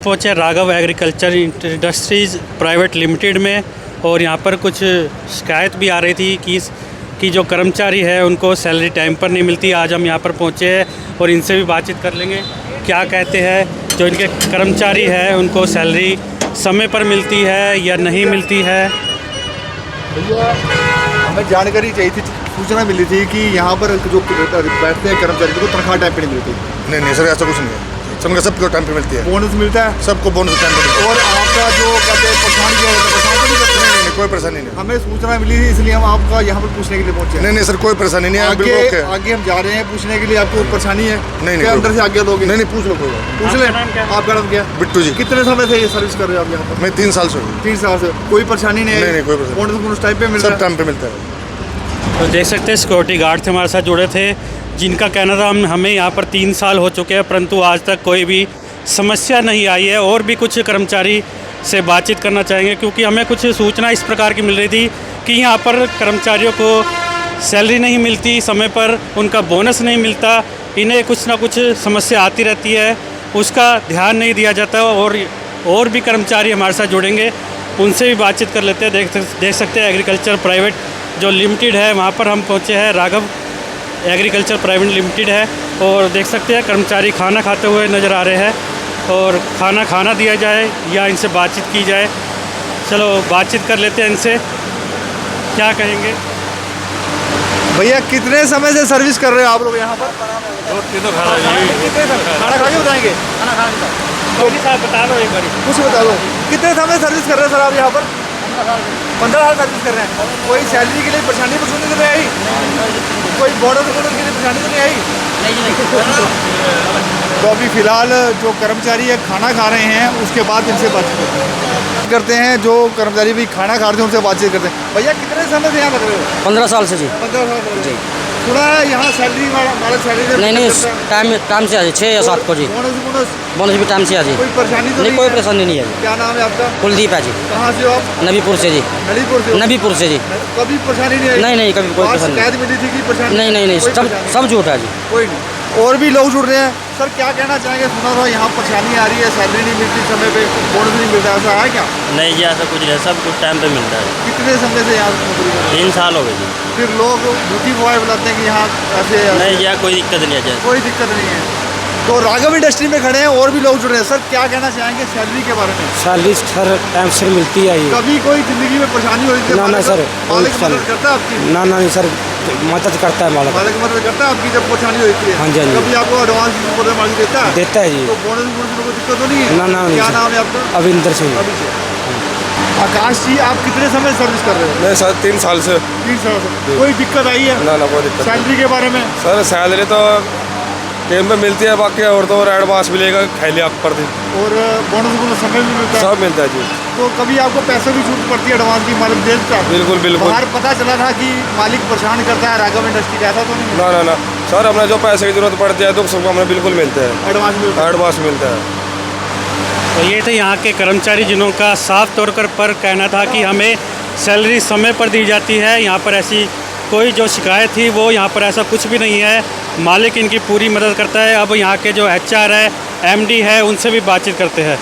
पहुँचे Raghav agriculture industries private limited में और यहाँ पर कुछ शिकायत भी आ रही थी कि जो कर्मचारी है उनको सैलरी टाइम पर नहीं मिलती। आज हम यहाँ पर पहुँचे हैं और इनसे भी बातचीत कर लेंगे क्या कहते हैं। जो इनके कर्मचारी है उनको सैलरी समय पर मिलती है या नहीं मिलती है। भैया हमें जानकारी चाहिए थी, सूचना मिली थी कि यहाँ पर जो बैठते हैं कर्मचारी को तनख्वाह टाइम पर नहीं मिलती। नहीं सर, ऐसा कुछ नहीं है। सबको टाइम पे मिलती है। बोनस मिलता है, सबको बोनस टाइम पे मिलता है। और आपका जो कहते हैं परेशान किया जाता है, परेशान तो नहीं करते? नहीं, कोई परेशानी नहीं। हमें सूचना मिली थी इसलिए हम आपका यहाँ पर पूछने के लिए पहुँचे। नहीं सर, कोई परेशानी नहीं है। आगे हम जा रहे हैं पूछने के लिए। आपको परेशानी है? नहीं अंदर से आगे दोगे? नहीं, पूछ लो। कोई पूछ ले। आपका नाम क्या? बिट्टू जी। कितने समय से ये सर्विस कर रहे हो आप यहाँ पर? मैं 3 साल से। 3 साल से कोई परेशानी नहीं है? नहीं, कोई परेशानी। बोनस टाइम पे मिलता है? सब टाइम पे मिलता है। तो देख सकते हैं सिक्योरिटी गार्ड थे हमारे साथ जुड़े थे, जिनका कहना था हमें यहाँ पर 3 साल हो चुके हैं परंतु आज तक कोई भी समस्या नहीं आई है। और भी कुछ कर्मचारी से बातचीत करना चाहेंगे क्योंकि हमें कुछ सूचना इस प्रकार की मिल रही थी कि यहाँ पर कर्मचारियों को सैलरी नहीं मिलती समय पर, उनका बोनस नहीं मिलता, इन्हें कुछ ना कुछ समस्या आती रहती है, उसका ध्यान नहीं दिया जाता। और भी कर्मचारी हमारे साथ जुड़ेंगे, उनसे भी बातचीत कर लेते हैं। देख सकते हैं एग्रीकल्चर प्राइवेट जो लिमिटेड है वहाँ पर हम पहुँचे हैं। राघव एग्रीकल्चर प्राइवेट लिमिटेड है और देख सकते हैं कर्मचारी खाना खाते हुए नज़र आ रहे हैं और खाना दिया जाए या इनसे बातचीत की जाए। चलो बातचीत कर लेते हैं इनसे, क्या कहेंगे। भैया कितने समय से सर्विस कर रहे हो आप लोग यहाँ पर? खाना खा के बताएंगे? बता दो एक बार, कुछ बता दो। कितने समय सर्विस कर रहे हैं सर आप यहाँ पर? 15 साल सर्विस कर रहे हैं। कोई सैलरी के लिए परेशानी तो नहीं आई? कोई बोनस के लिए परेशानी तो नहीं आई? तो अभी फ़िलहाल जो कर्मचारी है खाना खा रहे हैं, उसके बाद इनसे बातचीत करते हैं। जो कर्मचारी भी खाना खा रहे हैं उनसे बातचीत करते हैं। भैया कितने समय से यहाँ लग रहे हो? 15 साल से जी। 15 साल जी। थोड़ा यहाँ सैलरी हमारा सैलरी नहीं टाइम से आ जी, 6 या 7 को जी। बोनस भी टाइम से आ जी। कोई परेशानी तो नहीं, कोई परेशानी नहीं है जी। क्या नाम है आपका? कुलदीप है जी। कहाँ से हो आप? नबीपुर से जी। नबीपुर से जी। कभी परेशानी नहीं आई? नहीं, कभी कोई परेशानी शिकायत मिली थी कि परेशानी? नहीं, सब झूठ है जी। कोई नहीं। और भी लोग जुड़ रहे हैं। सर क्या कहना चाहेंगे? सुना था यहाँ परेशानी आ रही है, सैलरी नहीं मिलती समय पे, बोनस नहीं मिलता, ऐसा है क्या? नहीं जी, ऐसा कुछ नहीं, सब कुछ टाइम पे मिलता है। कितने समय से यहाँ नौकरी कर रहे हैं? 3 साल हो गए जी। फिर लोग ड्यूटी बॉय बुलाते हैं कि यहाँ ऐसे नहीं जी, कोई दिक्कत नहीं है। कोई दिक्कत नहीं है। तो राघव इंडस्ट्री में खड़े हैं, और भी लोग जुड़ रहे हैं। सर क्या कहना चाहेंगे सैलरी के बारे में? सैलरी सर टाइम से मिलती है। कभी कोई जिंदगी में परेशानी हुई थी? ना सर, मालिक मदद करता है आपकी? ना सर, मदद करता है मालिक मदद करता है आपकी जब परेशानी होती है? हाँ जी। कभी आपको एडवांस मालिक देता है? देता है जी। तो बोनस में कोई दिक्कत तो नहीं है? ना क्या नाम है आपका? अविंदर सिंह। आकाश जी, आप कितने समय सर्विस कर रहे हो? मैं सर 3 साल से। 3 साल से। कोई दिक्कत आई है? ना कोई दिक्कत। सैलरी के बारे में? सर सैलरी तो टाइम पे मिलती है, बाकी और तो और एडवांस मिलेगा खाली आप पर दिन। और बोनस समय भी मिलता है? सब मिलता है जी। तो कभी आपको पैसे भी छूट पड़ती है एडवांस की? मालिक देता है? बिल्कुल। बाहर पता चला था कि मालिक परेशान करता है राघव इंडस्ट्री का, ऐसा तो नहीं? ना सर, हमें जो पैसे की जरूरत पड़ती है तो सबको हमें बिल्कुल मिलते हैं। एडवांस मिलता है। तो ये थे यहाँ के कर्मचारी जिन्हों का साफ तौर पर कहना था कि हमें सैलरी समय पर दी जाती है। यहाँ पर ऐसी कोई जो शिकायत थी वो यहाँ पर ऐसा कुछ भी नहीं है। मालिक इनकी पूरी मदद करता है। अब यहाँ के जो HR है, MD है, उनसे भी बातचीत करते हैं।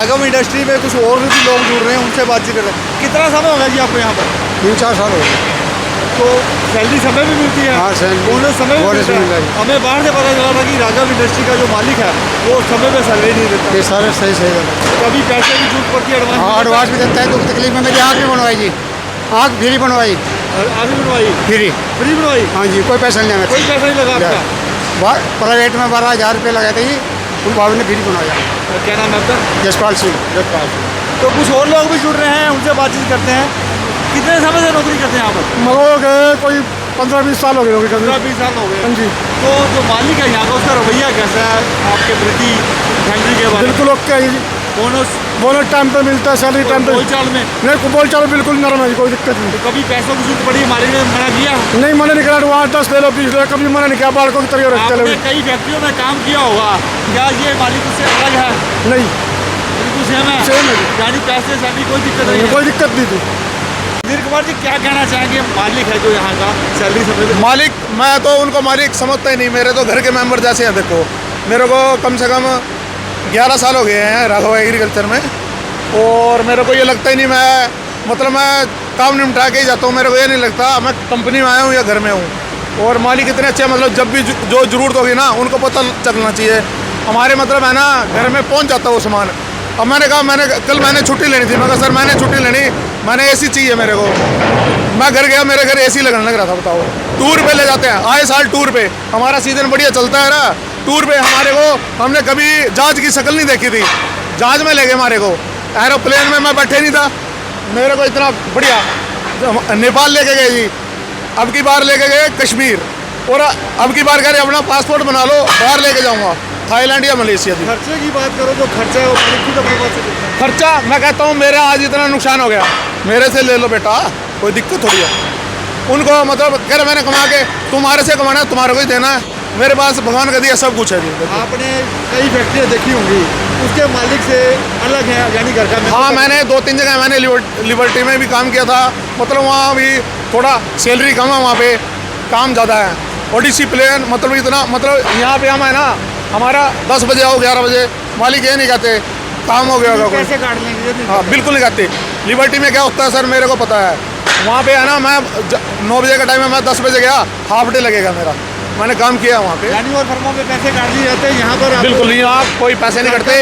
राघव इंडस्ट्री में कुछ और भी लोग जुड़ रहे हैं, उनसे बातचीत कर रहे हैं। कितना समय हो गया जी आपको यहाँ पर? 3-4 साल हो गए। तो सैलरी समय भी मिलती है? हाँ, सैलरी बोनस समय भी मिलता है। हमें बाहर से पता चला था कि राघव इंडस्ट्री का जो मालिक है वो समय पे सैलरी नहीं देता। ये सारे सही कभी पैसे की छूट पड़ती है? एडवांस भी देता है। दुख तकलीफ में मेरी आँख भी बनवाई जी, आँख फ्री बनवाई। आगे बनवाई? फ्री बनवाई? हाँ जी, कोई पैसा नहीं कोई पैसा नहीं लगा आपका? प्राइवेट में 12,000 रुपये लगाए थे जी, उनको आपने फ्री बनवाया। क्या नाम है आपका? जसपाल सिंह। तो कुछ और लोग भी जुड़ रहे हैं, उनसे बातचीत करते हैं। कितने समय से नौकरी करते हैं यहाँ पर? मगर गए कोई 15-20 साल हो गए। 15-20 साल हो गए। हाँ जी। तो जो मालिक है यहाँ का, उसका रवैया कैसा है आपके प्रति फैक्ट्री के बारे में? बिल्कुल ओके है जी। बोनस टाइम पे मिलता है, सैलरी टाइम पे। बोलचाल में? नहीं, बोलचाल बिल्कुल नरम है, कोई दिक्कत नहीं। तो कभी पैसों की जरूरत पड़ी, मालिक ने मना किया? नहीं, मना नहीं करा। एडवांस 10 ले लो, 20 ले लो, कभी मना नहीं किया। बालकों की तरह रखते आपने कई फैक्ट्रियों में काम किया होगा, क्या ये मालिक उससे अलग है? नहीं, बिल्कुल सेम है। सेम है। यानी पैसे सैलरी कोई दिक्कत नहीं है? कोई दिक्कत नहीं थी। वीर कुमार जी, क्या कहना चाहेंगे? मालिक है जो यहाँ का, सैलरी समय पे? मालिक, मैं तो उनको मालिक समझता ही नहीं। मेरे तो घर के मेंबर जैसे हैं। देखो, मेरे को कम से कम 11 साल हो गए हैं राघव एग्रीकल्चर में, और मेरे को ये लगता ही नहीं, मैं काम निपटा के ही जाता हूँ। मेरे को ये नहीं लगता मैं कंपनी में आया हूँ या घर में हूँ। और मालिक इतने अच्छे, मतलब जब भी जो ज़रूरत होगी ना उनको पता चलना चाहिए। हमारे मतलब है ना घर में पहुँच जाता वो सामान। अब मैंने कहा कल मैंने छुट्टी लेनी थी, मैं कहा सर मैंने छुट्टी लेनी, मैंने एसी चाहिए मेरे को। मैं घर गया, मेरे घर एसी लगने लग रहा था। बताओ, टूर पे ले जाते हैं आए साल, टूर पे हमारा सीज़न बढ़िया चलता है ना। टूर पे हमारे को, हमने कभी जहाज की शक्ल नहीं देखी थी, जहाज में ले गए हमारे को। एरोप्लेन में मैं बैठे नहीं था, मेरे को इतना बढ़िया नेपाल लेके गए जी। अब की बार लेके गए कश्मीर, और अब की बार कह रहे अपना पासपोर्ट बना लो, बाहर लेके जाऊंगा, थाईलैंड या मलेशिया। खर्चे की बात करो, जो खर्चा है वो खुद अपने पास से देते हैं। खर्चा मैं कहता हूँ मेरा आज इतना नुकसान हो गया, मेरे से ले लो बेटा, कोई दिक्कत थोड़ी है। उनको मतलब कह रहे मैंने कमा के तुम्हारे से कमाना है, तुम्हारे को ही देना है, मेरे पास भगवान का दिया सब कुछ है जी। आपने कई फैक्ट्रियाँ देखी होंगी, उसके मालिक से अलग है यानी घर का? हाँ, मैंने 2-3 जगह मैंने लिबर्टी में भी काम किया था। मतलब वहाँ भी थोड़ा सैलरी कम है, वहाँ पे काम ज़्यादा है और डिसिप्लिन मतलब इतना, मतलब यहाँ पे हम है ना, हमारा 10 बजे आओ 11 बजे, मालिक ये नहीं कहते काम हो गया होगा। कैसे काट लेंगे? हाँ बिल्कुल नहीं कहते। लिबर्टी में क्या होता है सर मेरे को पता है, वहाँ पे है ना मैं 9 बजे का टाइम है, मैं 10 बजे गया, हाफ डे लगेगा मेरा, मैंने काम किया वहाँ पे। यानी और फर्मों पे पैसे काट दिए जाते हैं, यहाँ पर बिल्कुल नहीं, यहाँ कोई पैसे नहीं कटते।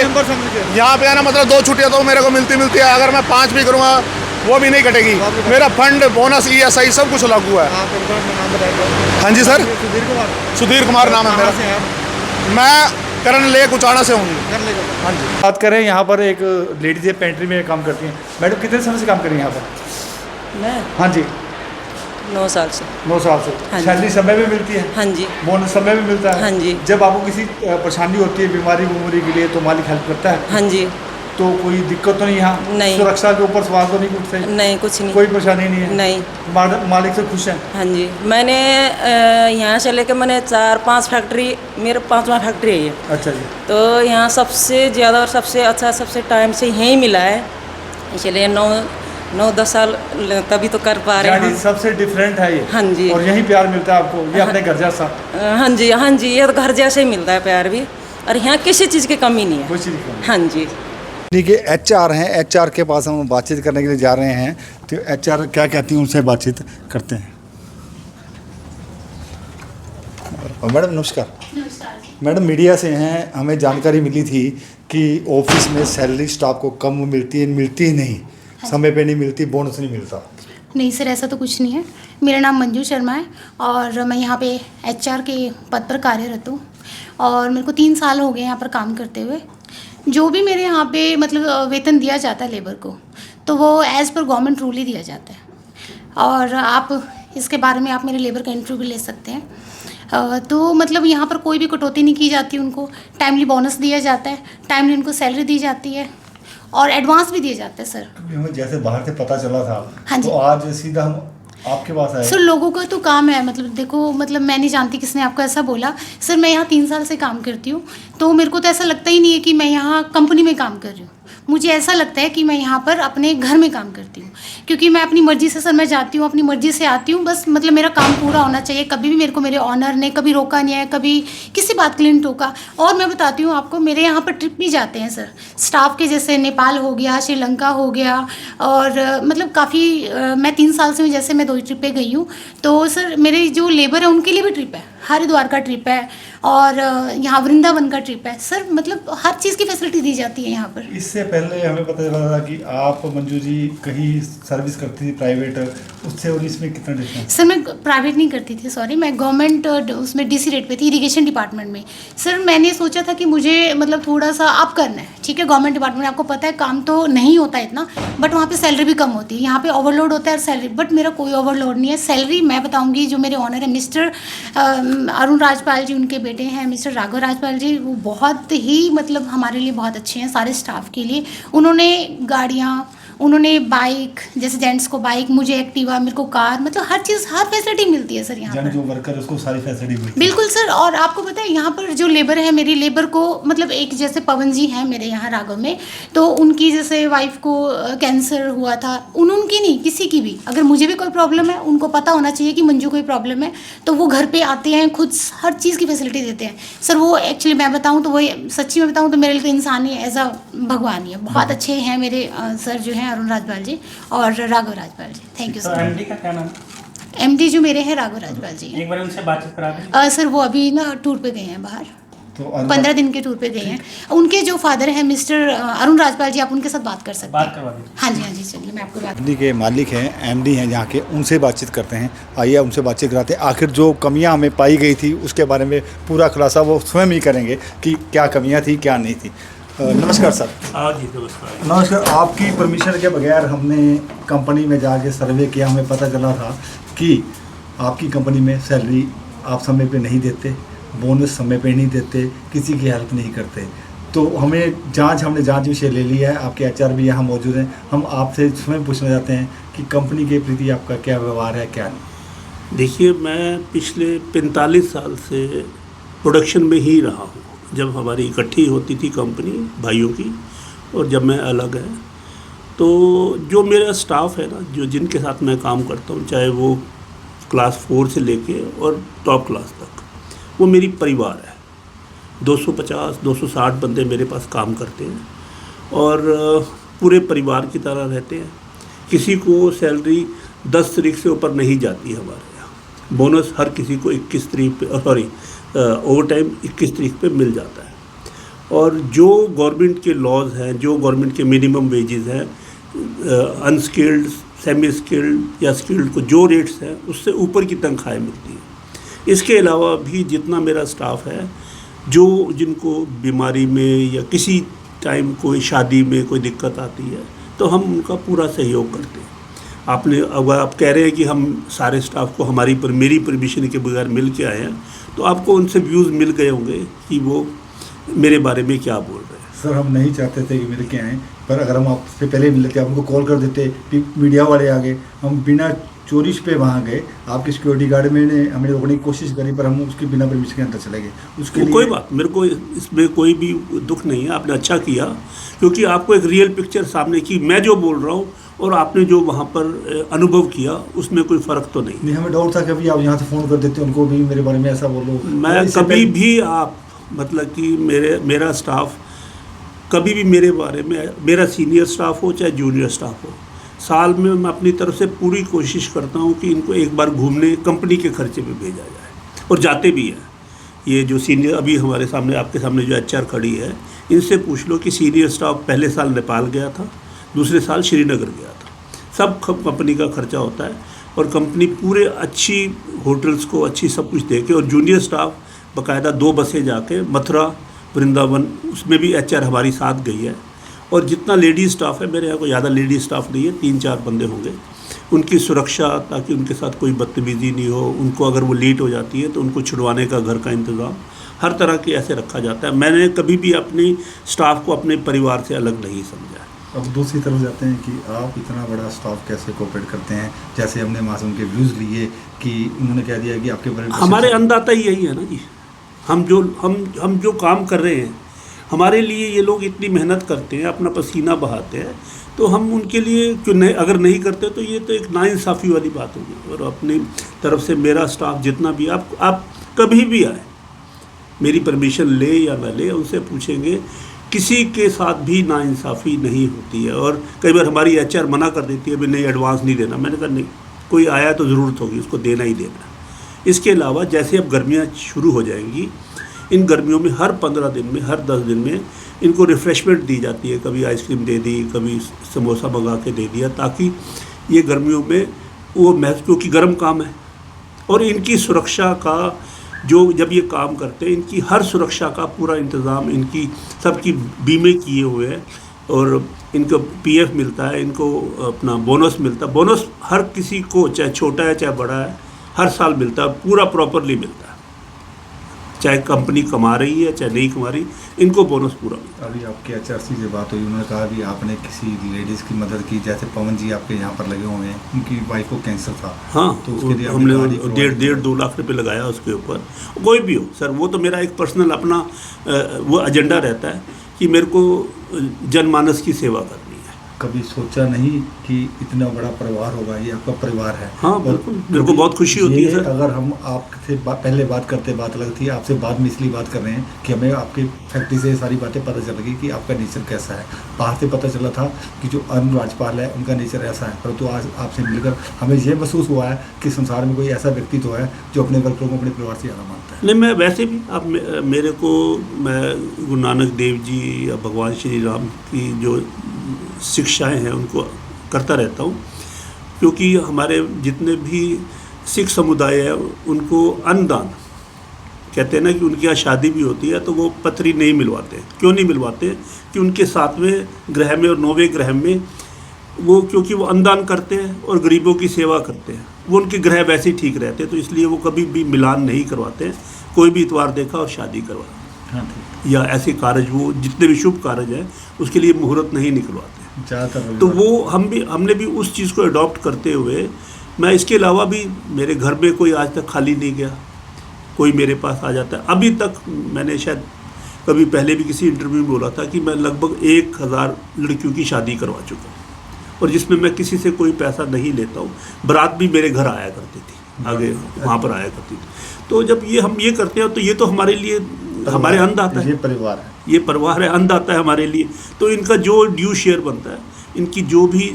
यहाँ पे है ना मतलब 2 छुट्टियाँ तो मेरे को मिलती है, अगर मैं 5 भी करूँगा वो भी नहीं कटेगी। मेरा फंड, बोनस, ESI सब कुछ लागू है। हाँ जी सर, सुधीर कुमार नाम है मेरा, मैं करण लेक उचाना से हूँ। हाँ जी। बात करें, यहाँ पर एक लेडीज पेंट्री में काम करती हैं। मैडम कितने समय से काम कर रही हैं यहाँ पर? मैं हाँ जी। 9 साल से। 9 साल से। हाँ जी। सैलरी समय में मिलती है? हाँ जी। बोनस समय में मिलता है? हाँ जी। जब आपको किसी परेशानी होती है, बीमारी के लिए, तो मालिक हेल्प करता है? हाँ जी। तो कोई दिक्कत तो नहीं यहाँ? नहीं। सुरक्षा के ऊपर सवाल तो नहीं उठते? नहीं, कुछ नहीं। कोई परेशानी नहीं है? नहीं। मालिक से खुश हैं? हाँ जी। मैंने यहाँ से लेकर मैंने 4-5 फैक्ट्री, मेरा 5वां फैक्ट्री है ये। अच्छा जी। तो यहाँ सबसे ज़्यादा और सबसे अच्छा, सबसे टाइम से यहीं मिला है, इसलिए 9-10 साल तभी तो कर पा रहे हैं। यानी सबसे डिफरेंट है ये? हाँ जी। और यहीं प्यार मिलता है आपको, ये अपने घर जैसा? हाँ जी, हाँ जी, ये तो घर जैसे ही मिलता है प्यार भी, और यहाँ किसी चीज़ की कमी नहीं है। कोई चीज़ की कमी? हाँ जी। देखिए HR हैं, HR के पास हम बातचीत करने के लिए जा रहे हैं, तो HR क्या कहती हैं उनसे बातचीत करते हैं। मैडम नमस्कार। मैडम मीडिया से हैं, हमें जानकारी मिली थी कि ऑफिस में सैलरी स्टाफ को कम मिलती है, मिलती ही नहीं, समय पे नहीं मिलती, बोनस नहीं मिलता। नहीं सर, ऐसा तो कुछ नहीं है। मेरा नाम मंजू शर्मा है और मैं यहाँ पे HR के पद पर कार्यरत हूँ और मेरे को 3 साल हो गए यहाँ पर काम करते हुए। जो भी मेरे यहाँ पे मतलब वेतन दिया जाता है लेबर को, तो वो एज़ पर गवर्नमेंट रूल ही दिया जाता है। और आप इसके बारे में आप मेरे लेबर का इंटरव्यू भी ले सकते हैं। तो मतलब यहाँ पर कोई भी कटौती नहीं की जाती, उनको टाइमली बोनस दिया जाता है, टाइमली उनको सैलरी दी जाती है और एडवांस भी दिए जाते हैं सर। हमें जैसे बाहर से पता चला था, हाँ जी। तो आज सीधा हम आपके पास आए। सर लोगों का तो काम है, मतलब देखो, मतलब मैं नहीं जानती किसने आपको ऐसा बोला। सर मैं यहाँ 3 साल से काम करती हूँ, तो मेरे को तो ऐसा लगता ही नहीं है कि मैं यहाँ कंपनी में काम कर रही हूँ। मुझे ऐसा लगता है कि मैं यहाँ पर अपने घर में काम करती हूँ, क्योंकि मैं अपनी मर्ज़ी से सर मैं जाती हूँ, अपनी मर्ज़ी से आती हूँ। बस मतलब मेरा काम पूरा होना चाहिए। कभी भी मेरे को मेरे ऑनर ने कभी रोका नहीं है, कभी किसी बात के लिए नहीं टोका। और मैं बताती हूँ आपको, मेरे यहाँ पर ट्रिप भी जाते हैं सर स्टाफ के, जैसे नेपाल हो गया, श्रीलंका हो गया, और मतलब काफ़ी मैं 3 साल से जैसे मैं 2 ट्रिप पे गई हूँ। तो सर मेरे जो लेबर है उनके लिए भी ट्रिप है, हरिद्वार का ट्रिप है और यहाँ वृंदावन का ट्रिप है सर। मतलब हर चीज़ की फैसिलिटी दी जाती है यहाँ पर। इससे पहले हमें पता चला था कि आप मंजू जी कहीं सर्विस करती थी प्राइवेट, उससे और इसमें कितना डिफरेंस? सर मैं प्राइवेट नहीं करती थी, सॉरी, मैं गवर्नमेंट उसमें DC रेट पे थी, इरिगेशन डिपार्टमेंट में। सर मैंने सोचा था कि मुझे मतलब थोड़ा सा अप करना है, ठीक है। गवर्नमेंट डिपार्टमेंट में आपको पता है काम तो नहीं होता इतना, बट वहाँ पे सैलरी भी कम होती है। यहाँ पे ओवरलोड होता है सैलरी, बट मेरा कोई ओवरलोड नहीं है। सैलरी मैं बताऊँगी, जो मेरे ऑनर है मिस्टर अरुण राजपाल जी, उनके बेटे हैं मिस्टर राघव राजपाल जी, वो बहुत ही मतलब हमारे लिए बहुत अच्छे हैं, सारे स्टाफ के लिए। उन्होंने गाड़ियाँ, उन्होंने बाइक, जैसे जेंट्स को बाइक, मुझे एक्टिवा, मेरे को कार, मतलब हर चीज़, हर फैसिलिटी मिलती है सर यहाँ पर। जो वर्कर उसको सारी फैसिलिटी मिलती है। बिल्कुल सर। और आपको पता है यहाँ पर जो लेबर है, मेरी लेबर को मतलब एक जैसे पवन जी हैं मेरे यहाँ राघव में, तो उनकी जैसे वाइफ को कैंसर हुआ था, उनकी नहीं, किसी की भी अगर मुझे भी कोई प्रॉब्लम है, उनको पता होना चाहिए कि मंजू कोई प्रॉब्लम है, तो वो घर पे आते हैं, खुद हर चीज़ की फैसिलिटी देते हैं सर। वो एक्चुअली मैं बताऊँ तो वो सच्ची में बताऊँ तो मेरे लिए तो इंसान ही एज अ भगवान ही है। बहुत अच्छे हैं मेरे सर जो हैं अरुण राजपाल जी और राघव राजपाल जी। थैंक यू तो सर। एमडी का क्या नाम है? एमडी जो मेरे हैं राघव राजपाल जी एक बार उनसे बातचीत करा दें। सर वो अभी ना टूर पे गए हैं बाहर, तो 15 दिन के टूर पे गए हैं। उनके जो फादर हैं मिस्टर अरुण राजपाल जी, आप उनके साथ बात कर सकते बात हैं। करवा दीजिए। हाँ जी, हाँ जी, चलिए मैं आपको बात। एमडी के मालिक हैं, एमडी हैं यहाँ के, उनसे बातचीत करते हैं। आइए उनसे बातचीत कराते हैं। आखिर जो कमियाँ हमें पाई गई थी उसके बारे में पूरा खुलासा वो स्वयं ही करेंगे कि क्या कमियाँ थी क्या नहीं थी। नमस्कार सर। हाँ जी, नमस्कार। नमस्कार। आपकी परमिशन के बगैर हमने कंपनी में जाके सर्वे किया, हमें पता चला था कि आपकी कंपनी में सैलरी आप समय पे नहीं देते, बोनस समय पे नहीं देते, किसी की हेल्प नहीं करते। तो हमने जांच विषय ले लिया है, आपके एचआर भी यहाँ मौजूद हैं। हम आपसे स्वयं पूछना चाहते हैं कि कंपनी के प्रति आपका क्या व्यवहार है, क्या नहीं। देखिए, मैं पिछले 45 साल से प्रोडक्शन में ही रहा हूँ। जब हमारी इकट्ठी होती थी कंपनी भाइयों की, और जब मैं अलग है, तो जो मेरा स्टाफ है ना, जो जिनके साथ मैं काम करता हूँ, चाहे वो क्लास 4 से लेके और टॉप क्लास तक, वो मेरी परिवार है। 250-260 बंदे मेरे पास काम करते हैं और पूरे परिवार की तरह रहते हैं। किसी को सैलरी 10 तारीख से ऊपर नहीं जाती है हमारे यहाँ। बोनस हर किसी को 21 तारीख पे, ओवर टाइम 21 तारीख पे मिल जाता है। और जो गवर्नमेंट के लॉज हैं, जो गवर्नमेंट के मिनिमम वेजेस हैं, अनस्किल्ड, सेमी स्किल्ड या स्किल्ड को जो रेट्स हैं, उससे ऊपर की तनख्वाहें मिलती हैं। इसके अलावा भी जितना मेरा स्टाफ है, जो जिनको बीमारी में या किसी टाइम कोई शादी में कोई दिक्कत आती है, तो हम उनका पूरा सहयोग करते हैं। अगर आप कह रहे हैं कि हम सारे स्टाफ को मेरी परमिशन के बगैर मिल के आए हैं, तो आपको उनसे व्यूज़ मिल गए होंगे कि वो मेरे बारे में क्या बोल रहे हैं। सर, हम नहीं चाहते थे कि मिल के आएँ, पर अगर हम आपसे पहले मिल लेते, आप उनको कॉल कर देते, मीडिया वाले आ गए, हम बिना चोरी पे वहाँ गए। आपके सिक्योरिटी गार्ड में हमने रोकने की कोशिश करी, पर हम उसके बिना परमिशन के अंदर चले गए। उसके लिए कोई बात, मेरे को इसमें कोई भी दुख नहीं है। आपने अच्छा किया, क्योंकि आपको एक रियल पिक्चर सामने की, मैं जो बोल रहा हूँ और आपने जो वहाँ पर अनुभव किया, उसमें कोई फ़र्क तो नहीं। हमें डाउट था कि अभी आप यहाँ से फ़ोन कर देते, उनको भी मेरे बारे में ऐसा बोलो। मैं कभी भी आप मतलब कि मेरा स्टाफ कभी भी मेरे बारे में, मेरा सीनियर स्टाफ हो चाहे जूनियर स्टाफ हो, साल में मैं अपनी तरफ से पूरी कोशिश करता हूँ कि इनको एक बार घूमने कंपनी के खर्चे पे भेजा जाए, और जाते भी हैं। ये जो सीनियर अभी हमारे सामने, आपके सामने जो एचआर खड़ी है, इनसे पूछ लो कि सीनियर स्टाफ पहले साल नेपाल गया था, दूसरे साल श्रीनगर गया था। सब कंपनी का खर्चा होता है, और कंपनी पूरे अच्छी होटल्स को अच्छी सब कुछ दे के, और जूनियर स्टाफ बाकायदा 2 बसें जाके मथुरा, वृंदावन, उसमें भी एचआर हमारी साथ गई है। और जितना लेडीज़ स्टाफ है, मेरे यहाँ कोई ज़्यादा लेडीज़ स्टाफ नहीं है, 3-4 बंदे होंगे। उनकी सुरक्षा, ताकि उनके साथ कोई बदतमीज़ी नहीं हो, उनको अगर वो लेट हो जाती है तो उनको छुड़वाने का घर का इंतज़ाम हर तरह के ऐसे रखा जाता है। मैंने कभी भी अपनी स्टाफ को अपने परिवार से अलग नहीं समझा। अब दूसरी तरफ जाते हैं कि आप इतना बड़ा स्टाफ कैसे कोऑपरेट करते हैं। जैसे हमने मासूम के व्यूज़ लिए कि उन्होंने कह दिया कि आपके बारे में, हमारे अंदाता ही यही है ना जी। हम जो काम कर रहे हैं, हमारे लिए ये लोग इतनी मेहनत करते हैं, अपना पसीना बहाते हैं, तो हम उनके लिए क्यों नहीं, अगर नहीं करते तो ये तो एक नाइंसाफ़ी वाली बात होगी। और अपनी तरफ से मेरा स्टाफ जितना भी, आप कभी भी आए, मेरी परमिशन ले या ना ले, उनसे पूछेंगे, किसी के साथ भी नाइंसाफ़ी नहीं होती है। और कई बार हमारी एचआर मना कर देती है, भाई नहीं एडवांस नहीं देना। मैंने कहा नहीं, कोई आया तो ज़रूरत होगी, उसको देना ही देना। इसके अलावा जैसे अब गर्मियाँ शुरू हो जाएंगी, इन गर्मियों में हर 15 दिन में, हर 10 दिन में इनको रिफ़्रेशमेंट दी जाती है। कभी आइसक्रीम दे दी, कभी समोसा मंगा के दे दिया, ताकि ये गर्मियों में वो क्योंकि गर्म काम है, और इनकी सुरक्षा का जब ये काम करते हैं, इनकी हर सुरक्षा का पूरा इंतज़ाम, इनकी सबकी बीमे किए हुए हैं, और इनको पीएफ मिलता है, इनको अपना बोनस मिलता है। बोनस हर किसी को, चाहे छोटा है चाहे बड़ा है, हर साल मिलता है, पूरा प्रॉपरली मिलता है। चाहे कंपनी कमा रही है चाहे नहीं कमा रही, इनको बोनस पूरा मिलता है। अभी आपके एचआरसी से बात हुई, उन्होंने कहा भी आपने किसी लेडीज़ की मदद की, जैसे पवन जी आपके यहाँ पर लगे हुए हैं, उनकी वाइफ को कैंसर था। हाँ, तो उसके लिए हमने आपने गाड़ी डेढ़ 2 लाख रुपए लगाया उसके ऊपर। कोई भी हो सर, वो तो मेरा एक पर्सनल अपना वो एजेंडा रहता है कि मेरे को जनमानस की सेवा करनी है। कभी सोचा नहीं कि इतना बड़ा परिवार होगा, ये आपका परिवार है। हाँ बिल्कुल, मेरे को बहुत खुशी होती है सर। अगर हम आपसे पहले बात करते बात अलग थी, आपसे बाद में इसलिए बात कर रहे हैं कि हमें आपकी फैक्ट्री से सारी बातें पता चल गई कि आपका नेचर कैसा है। बाहर से पता चला था कि जो अरुण राजपाल है उनका नेचर ऐसा है, परंतु आज आपसे मिलकर हमें ये महसूस हुआ है कि संसार में कोई ऐसा व्यक्ति तो है जो अपने वर्करों को अपने परिवार से ज़्यादा मानता है। नहीं, मैं वैसे भी अब मेरे को, मैं गुरु नानक देव जी या भगवान श्री राम की जो शिक्षाएं हैं उनको करता रहता हूँ, क्योंकि हमारे जितने भी सिख समुदाय है उनको अन्नदान कहते हैं ना, कि उनके यहाँ शादी भी होती है तो वो पत्री नहीं मिलवाते। क्यों नहीं मिलवाते? कि उनके 7वें ग्रह में और 9वें ग्रह में वो, क्योंकि वो अन्नदान करते हैं और गरीबों की सेवा करते हैं, वो उनके ग्रह वैसे ही ठीक रहते हैं, तो इसलिए वो कभी भी मिलान नहीं करवाते हैं। कोई भी इतवार देखा और शादी करवा, हाँ, या ऐसे कार्य, वो जितने भी शुभ कार्य हैं उसके लिए मुहूर्त नहीं निकलवाते। ज़्यादातर तो वो हमने भी उस चीज़ को अडॉप्ट करते हुए, मैं इसके अलावा भी मेरे घर में कोई आज तक खाली नहीं गया, कोई मेरे पास आ जाता है। अभी तक मैंने शायद कभी पहले भी किसी इंटरव्यू में बोला था कि मैं लगभग 1000 लड़कियों की शादी करवा चुका हूँ, और जिसमें मैं किसी से कोई पैसा नहीं लेता हूँ। बारात भी मेरे घर आया करती थी, आगे वहाँ पर आया करती थी। तो जब हम ये करते हैं तो ये तो हमारे लिए हमारे अन्नदाता है, ये परिवार है, ये परिवार है, अन्नदाता है हमारे लिए। तो इनका जो ड्यू शेयर बनता है, इनकी जो भी,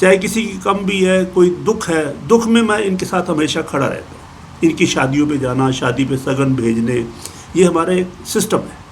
चाहे किसी की कम भी है, कोई दुख है, दुख में मैं इनके साथ हमेशा खड़ा रहता हूँ। इनकी शादियों पे जाना, शादी पे सगन भेजने, ये हमारा एक सिस्टम है।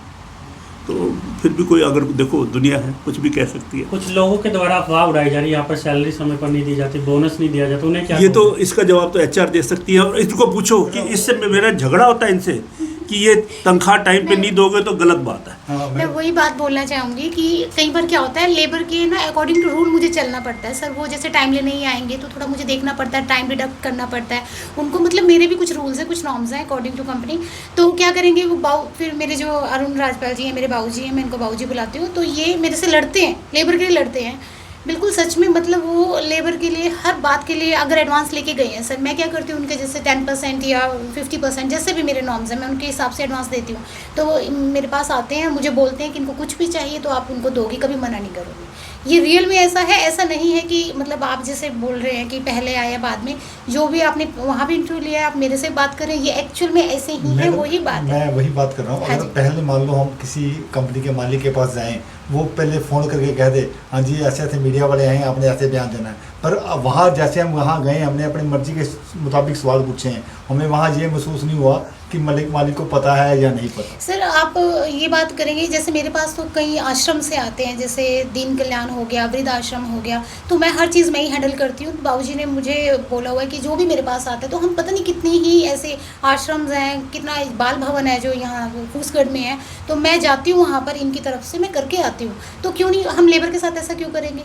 तो फिर भी कोई, अगर देखो दुनिया है, कुछ भी कह सकती है। कुछ लोगों के द्वारा अफवाह उड़ाई जा रही है, यहाँ पर सैलरी समय पर नहीं दी जाती, बोनस नहीं दिया जाता, उन्हें क्या? ये तो इसका जवाब तो एचआर दे सकती है। और इनको पूछो कि इससे मेरा झगड़ा होता है इनसे कि ये तनख्वाह टाइम पे नहीं दोगे तो गलत बात है। मैं वही बात बोलना चाहूँगी कि कई बार क्या होता है, लेबर के ना अकॉर्डिंग टू रूल मुझे चलना पड़ता है सर। वो जैसे टाइमली नहीं आएंगे तो थोड़ा मुझे देखना पड़ता है, टाइम डिडक्ट करना पड़ता है उनको। मतलब मेरे भी कुछ रूल्स हैं, कुछ नॉर्म्स हैं अकॉर्डिंग टू कंपनी। तो क्या करेंगे वो फिर मेरे जो अरुण राजपाल जी हैं, मेरे बाबू जी हैं, मैं इनको बाबू जी बुलाती हूँ, तो ये मेरे से लड़ते हैं, लेबर के लिए लड़ते हैं बिल्कुल सच में। मतलब वो लेबर के लिए हर बात के लिए अगर एडवांस लेके गए हैं सर, मैं क्या करती हूँ उनके जैसे 10% या 50% जैसे भी मेरे नॉर्म्स हैं, मैं उनके हिसाब से एडवांस देती हूँ। तो वो मेरे पास आते हैं, मुझे बोलते हैं कि इनको कुछ भी चाहिए तो आप उनको दोगी, कभी मना नहीं करोगे। ये रियल में ऐसा है, ऐसा नहीं है कि मतलब आप जैसे बोल रहे हैं कि पहले आया बाद में। जो भी आपने वहाँ भी इंटरव्यू लिया, आप मेरे से बात करें, ये एक्चुअल में ऐसे ही है, वही बात है। मैं वही बात कर रहा हूँ। अगर पहले मान लो हम किसी कंपनी के मालिक के पास जाएं, वो पहले फ़ोन करके कह दे हाँ जी ऐसे ऐसे मीडिया वाले आए हैं, आपने ऐसे बयान देना है। पर वहाँ जैसे हम वहाँ गए, हमने अपनी मर्जी के मुताबिक सवाल पूछे हैं, हमें वहाँ ये महसूस नहीं हुआ कि मालिक को पता है या नहीं पता। सर आप ये बात करेंगे, जैसे मेरे पास तो कई आश्रम से आते हैं, जैसे दीन कल्याण हो गया, वृद्ध आश्रम हो गया, तो मैं हर चीज़ मैं ही हैंडल करती हूँ। बाबूजी ने मुझे बोला हुआ है कि जो भी मेरे पास आता है, तो हम पता नहीं कितनी ही ऐसे आश्रम्स हैं, कितना बाल भवन है जो यहाँ फूसगढ़ में है, तो मैं जाती हूँ वहाँ पर, इनकी तरफ से मैं करके आती हूँ। तो क्यों नहीं हम लेबर के साथ ऐसा क्यों करेंगे?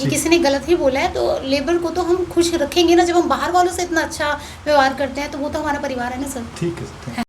ये किसी ने गलत ही बोला है, तो लेबर को तो हम खुश रखेंगे ना। जब हम बाहर वालों से इतना अच्छा व्यवहार करते हैं तो वो तो हमारा परिवार है ना सर। ठीक है।